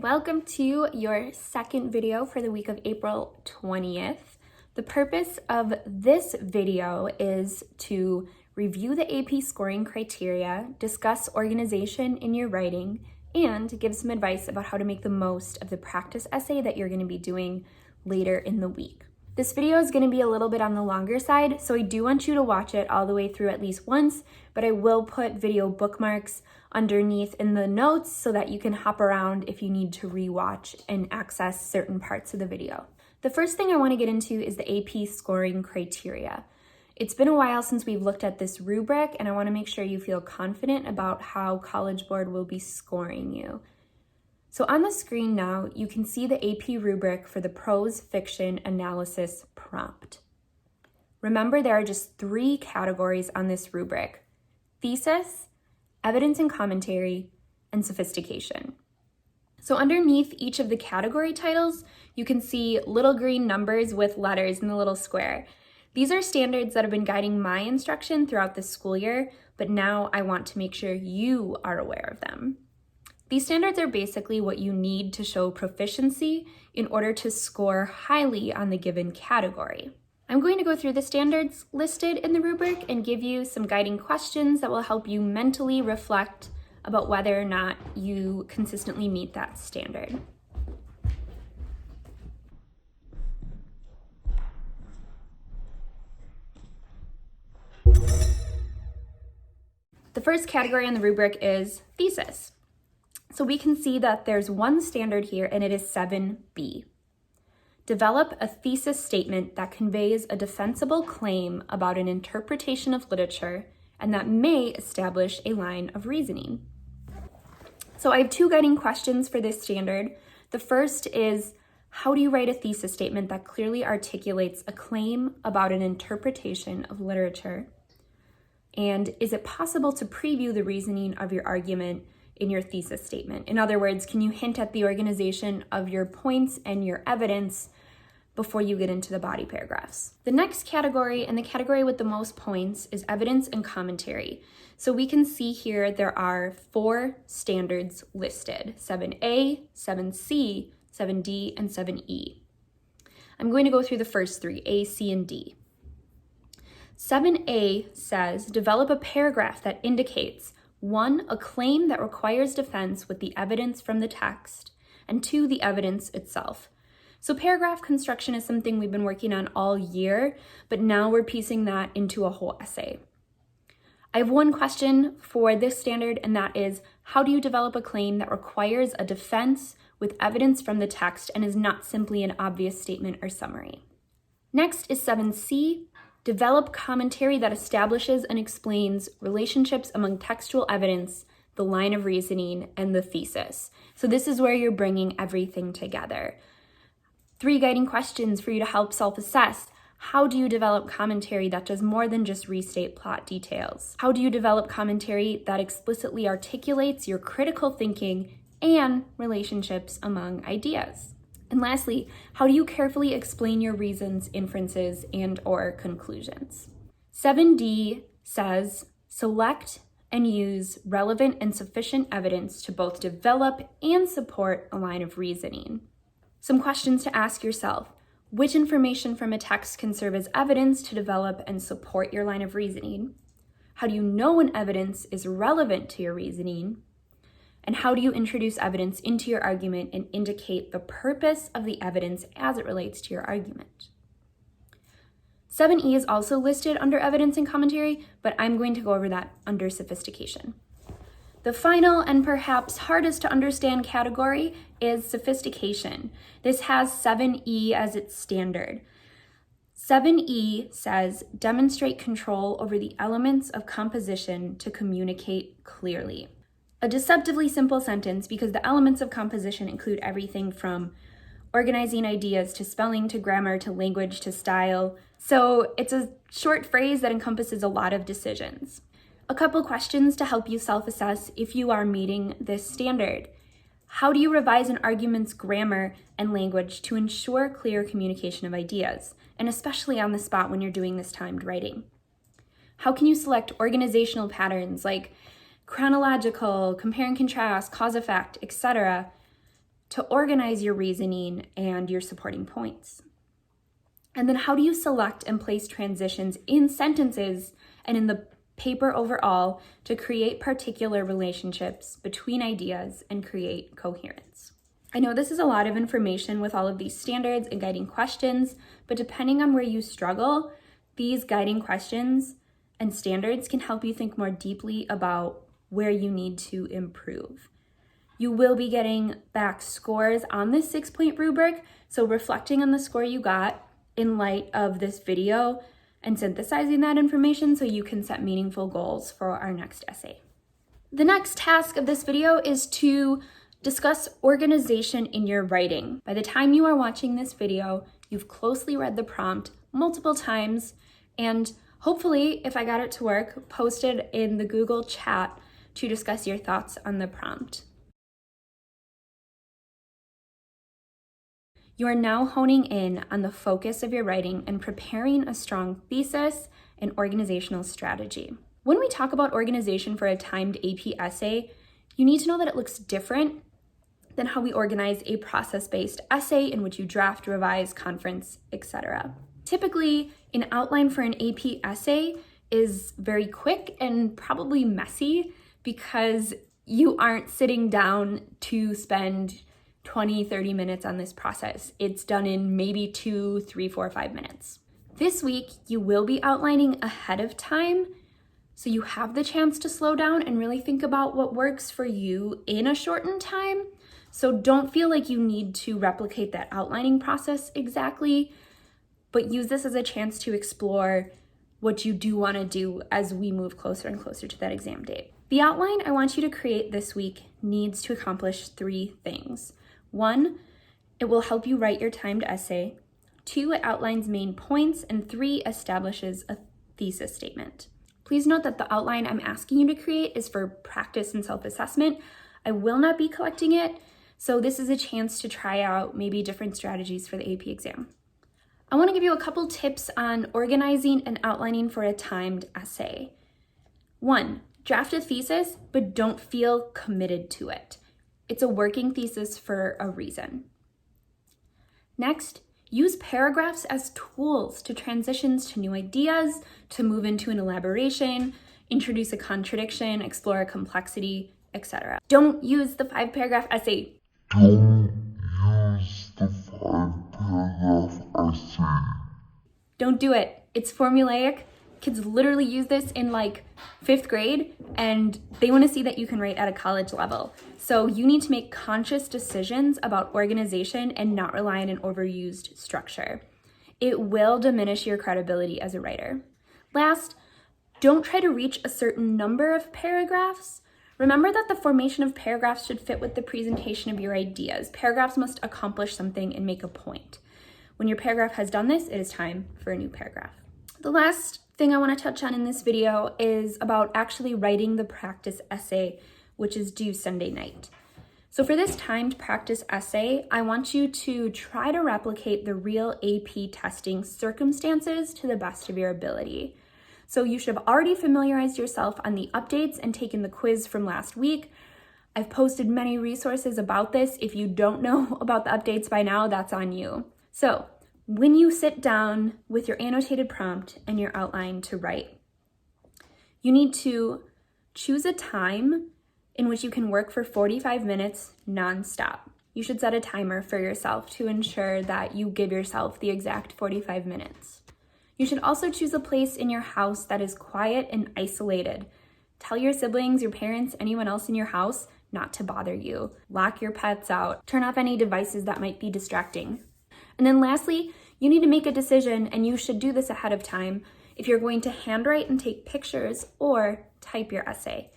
welcome to your second video for the week of April 20th. The purpose of this video is to review the AP scoring criteria, discuss organization in your writing, and give some advice about how to make the most of the practice essay that you're going to be doing later in the week. This video is going to be a little bit on the longer side, so I do want you to watch it all the way through at least once, but I will put video bookmarks underneath in the notes so that you can hop around if you need to rewatch and access certain parts of the video. The first thing I want to get into is the AP scoring criteria. It's been a while since we've looked at this rubric, and I want to make sure you feel confident about how College Board will be scoring you. So on the screen now, you can see the AP rubric for the prose fiction analysis prompt. Remember, there are just 3 categories on this rubric: thesis, evidence and commentary, and sophistication. So underneath each of the category titles, you can see little green numbers with letters in the little square. These are standards that have been guiding my instruction throughout the school year, but now I want to make sure you are aware of them. These standards are basically what you need to show proficiency in order to score highly on the given category. I'm going to go through the standards listed in the rubric and give you some guiding questions that will help you mentally reflect about whether or not you consistently meet that standard. The first category on the rubric is thesis. So we can see that there's one standard here, and it is 7B. Develop a thesis statement that conveys a defensible claim about an interpretation of literature and that may establish a line of reasoning. So I have 2 guiding questions for this standard. The first is, how do you write a thesis statement that clearly articulates a claim about an interpretation of literature? And is it possible to preview the reasoning of your argument in your thesis statement? In other words, can you hint at the organization of your points and your evidence before you get into the body paragraphs? The next category, and the category with the most points, is evidence and commentary. So we can see here there are 4 standards listed: 7A, 7C, 7D, and 7E. I'm going to go through the first 3, A, C, and D. 7A says, develop a paragraph that indicates 1, a claim that requires defense with the evidence from the text, and 2, the evidence itself. So paragraph construction is something we've been working on all year, but now we're piecing that into a whole essay. I have 1 question for this standard, and that is, how do you develop a claim that requires a defense with evidence from the text and is not simply an obvious statement or summary? Next is 7C. Develop commentary that establishes and explains relationships among textual evidence, the line of reasoning, and the thesis. So this is where you're bringing everything together. 3 guiding questions for you to help self-assess. How do you develop commentary that does more than just restate plot details? How do you develop commentary that explicitly articulates your critical thinking and relationships among ideas? And lastly, how do you carefully explain your reasons, inferences, and/or conclusions? 7D says, select and use relevant and sufficient evidence to both develop and support a line of reasoning. Some questions to ask yourself: which information from a text can serve as evidence to develop and support your line of reasoning? How do you know when evidence is relevant to your reasoning? And how do you introduce evidence into your argument and indicate the purpose of the evidence as it relates to your argument? 7E is also listed under evidence and commentary, but I'm going to go over that under sophistication. The final and perhaps hardest to understand category is sophistication. This has 7E as its standard. 7E says, demonstrate control over the elements of composition to communicate clearly. A deceptively simple sentence, because the elements of composition include everything from organizing ideas to spelling to grammar to language to style. So it's a short phrase that encompasses a lot of decisions. A couple questions to help you self-assess if you are meeting this standard. How do you revise an argument's grammar and language to ensure clear communication of ideas, and especially on the spot when you're doing this timed writing? How can you select organizational patterns like chronological, compare and contrast, cause effect, etc., to organize your reasoning and your supporting points. And then how do you select and place transitions in sentences and in the paper overall to create particular relationships between ideas and create coherence? I know this is a lot of information with all of these standards and guiding questions, but depending on where you struggle, these guiding questions and standards can help you think more deeply about where you need to improve. You will be getting back scores on this 6-point rubric, so reflecting on the score you got in light of this video and synthesizing that information so you can set meaningful goals for our next essay. The next task of this video is to discuss organization in your writing. By the time you are watching this video, you've closely read the prompt multiple times and hopefully, if I got it to work, posted in the Google chat to discuss your thoughts on the prompt. You are now honing in on the focus of your writing and preparing a strong thesis and organizational strategy. When we talk about organization for a timed AP essay, you need to know that it looks different than how we organize a process-based essay in which you draft, revise, conference, etc. Typically, an outline for an AP essay is very quick and probably messy because you aren't sitting down to spend 20, 30 minutes on this process. It's done in maybe 2, 3, 4, 5 minutes. This week, you will be outlining ahead of time, so you have the chance to slow down and really think about what works for you in a shortened time. So don't feel like you need to replicate that outlining process exactly, but use this as a chance to explore what you do want to do as we move closer and closer to that exam date. The outline I want you to create this week needs to accomplish 3 things. 1, it will help you write your timed essay. 2, it outlines main points. And 3, establishes a thesis statement. Please note that the outline I'm asking you to create is for practice and self-assessment. I will not be collecting it, so this is a chance to try out maybe different strategies for the AP exam. I want to give you a couple tips on organizing and outlining for a timed essay. 1, draft a thesis, but don't feel committed to it. It's a working thesis for a reason. Next, use paragraphs as tools to transitions to new ideas, to move into an elaboration, introduce a contradiction, explore a complexity, etc. Don't use the 5-paragraph essay. Don't do it. It's formulaic. Kids literally use this in like 5th grade and they want to see that you can write at a college level. So you need to make conscious decisions about organization and not rely on an overused structure. It will diminish your credibility as a writer. Last, don't try to reach a certain number of paragraphs. Remember that the formation of paragraphs should fit with the presentation of your ideas. Paragraphs must accomplish something and make a point. When your paragraph has done this, it is time for a new paragraph. The last thing I want to touch on in this video is about actually writing the practice essay, which is due Sunday night. So for this timed practice essay, I want you to try to replicate the real AP testing circumstances to the best of your ability. So you should have already familiarized yourself on the updates and taken the quiz from last week. I've posted many resources about this. If you don't know about the updates by now, that's on you. So when you sit down with your annotated prompt and your outline to write, you need to choose a time in which you can work for 45 minutes nonstop. You should set a timer for yourself to ensure that you give yourself the exact 45 minutes. You should also choose a place in your house that is quiet and isolated. Tell your siblings, your parents, anyone else in your house not to bother you. Lock your pets out. Turn off any devices that might be distracting. And then lastly, you need to make a decision, and you should do this ahead of time, if you're going to handwrite and take pictures or type your essay.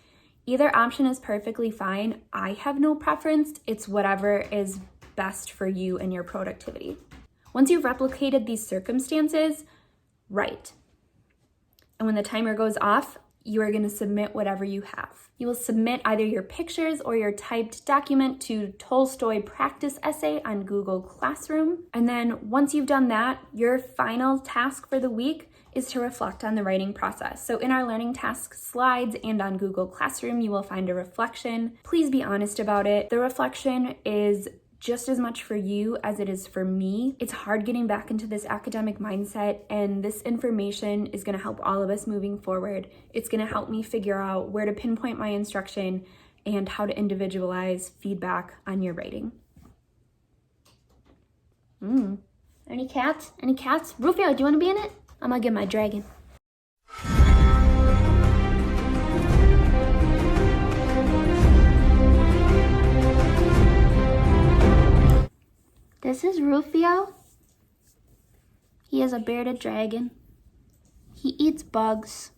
Either option is perfectly fine. I have no preference. It's whatever is best for you and your productivity. Once you've replicated these circumstances, write. And when the timer goes off, you are going to submit whatever you have. You will submit either your pictures or your typed document to Tolstoy Practice Essay on Google Classroom. And then once you've done that, your final task for the week is to reflect on the writing process. So in our learning tasks slides and on Google Classroom, you will find a reflection. Please be honest about it. The reflection is just as much for you as it is for me. It's hard getting back into this academic mindset, and this information is gonna help all of us moving forward. It's gonna help me figure out where to pinpoint my instruction and how to individualize feedback on your writing. Any cats? Any cats? Rufio, do you wanna be in it? I'm gonna get my dragon. This is Rufio. He is a bearded dragon. He eats bugs.